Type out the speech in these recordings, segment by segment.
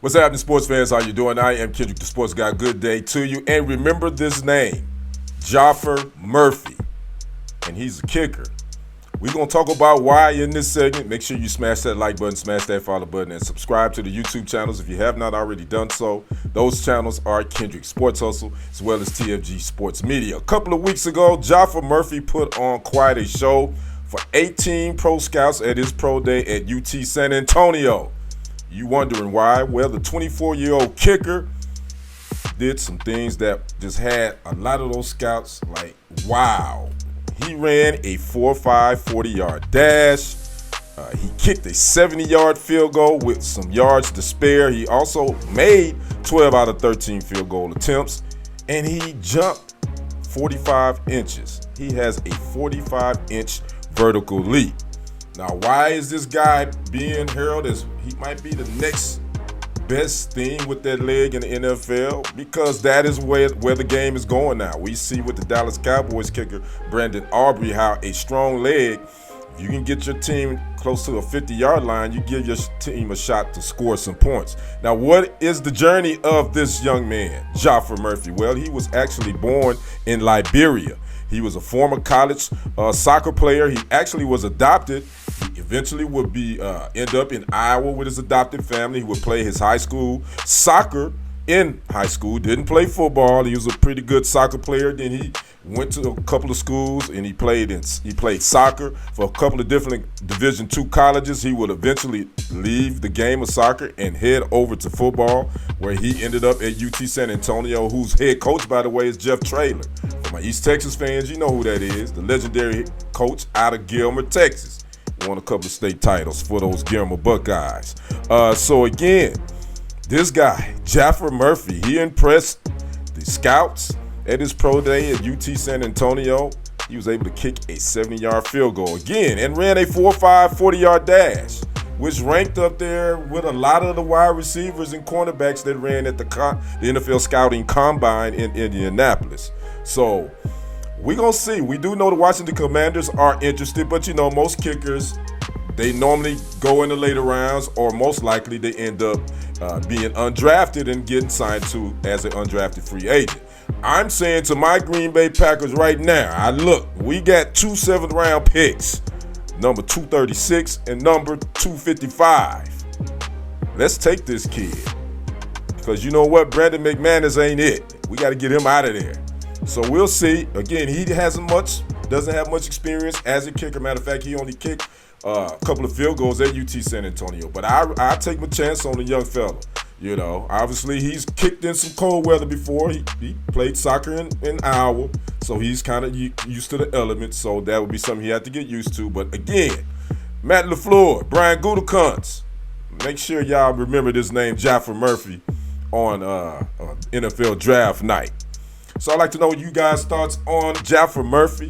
What's happening, sports fans? How you doing? I am Kendrick, the sports guy. Good day to you. And remember this name, Jaffer Murphy. And he's a kicker. We're going to talk about why in this segment. Make sure you smash that like button, smash that follow button, and subscribe to the YouTube channels if you have not already done so. Those channels are Kendrick Sports Hustle as well as TFG Sports Media. A couple of weeks ago, Jaffer Murphy put on quite a show for 18 pro scouts at his pro day at UT San Antonio. You wondering why? Well, the 24-year-old kicker did some things that just had a lot of those scouts like, wow. He ran a 4.5 40-yard dash. He kicked a 70-yard field goal with some yards to spare. He also made 12 out of 13 field goal attempts, and he jumped 45 inches. He has a 45-inch vertical leap. Now, why is this guy being heralded as he might be the next best thing with that leg in the NFL? Because that is where the game is going now. We see with the Dallas Cowboys kicker, Brandon Aubrey, how a strong leg, if you can get your team close to a 50-yard line, you give your team a shot to score some points. Now, what is the journey of this young man, Jaffer Murphy? Well, he was actually born in Liberia. He was a former college soccer player. He actually was adopted. He eventually would end up in Iowa with his adopted family. He would play his high school soccer in high school. Didn't play football. He was a pretty good soccer player. Then he went to a couple of schools and he played soccer for a couple of different Division II colleges. He would eventually leave the game of soccer and head over to football, where he ended up at UT San Antonio, whose head coach, by the way, is Jeff Traylor. For my East Texas fans, you know who that is, the legendary coach out of Gilmer, Texas. Won a couple of state titles for those Gilmer Buckeyes. So again, this guy, Jaffer Murphy, he impressed the scouts at his pro day at UT San Antonio. He was able to kick a 70-yard field goal again and ran a 4.5 40-yard dash, which ranked up there with a lot of the wide receivers and cornerbacks that ran at the NFL Scouting Combine in Indianapolis. So we're going to see. We do know the Washington Commanders are interested, but, you know, most kickers, they normally go in the later rounds, or most likely they end up being undrafted and getting signed to as an undrafted free agent. I'm saying to my Green Bay Packers right now, we got 2 7th-round picks, number 236 and number 255. Let's take this kid, because you know what? Brandon McManus ain't it. We got to get him out of there. So we'll see. Again, he doesn't have much experience as a kicker. Matter of fact, he only kicked a couple of field goals at UT San Antonio. But I take my chance on the young fella. You know, obviously he's kicked in some cold weather before. He played soccer in Iowa, so he's kind of used to the elements. So that would be something he had to get used to. But again, Matt LaFleur, Brian Gutekunst, make sure y'all remember this name, Jaffer Murphy, on NFL draft night. So I'd like to know you guys' thoughts on Jaffer Murphy,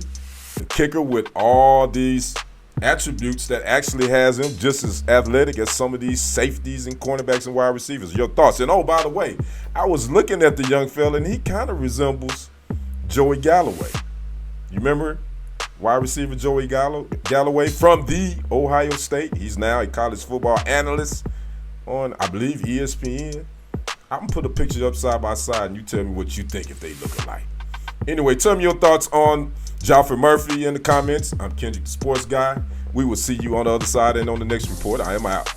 the kicker with all these attributes that actually has him just as athletic as some of these safeties and cornerbacks and wide receivers. Your thoughts? And oh, by the way, I was looking at the young fella, and he kind of resembles Joey Galloway. You remember wide receiver Joey Galloway from the Ohio State? He's now a college football analyst on, I believe, ESPN. I'm going to put a picture up side by side, and you tell me what you think if they look alike. Anyway, tell me your thoughts on Jaffer Murphy in the comments. I'm Kendrick, the sports guy. We will see you on the other side and on the next report. I am out.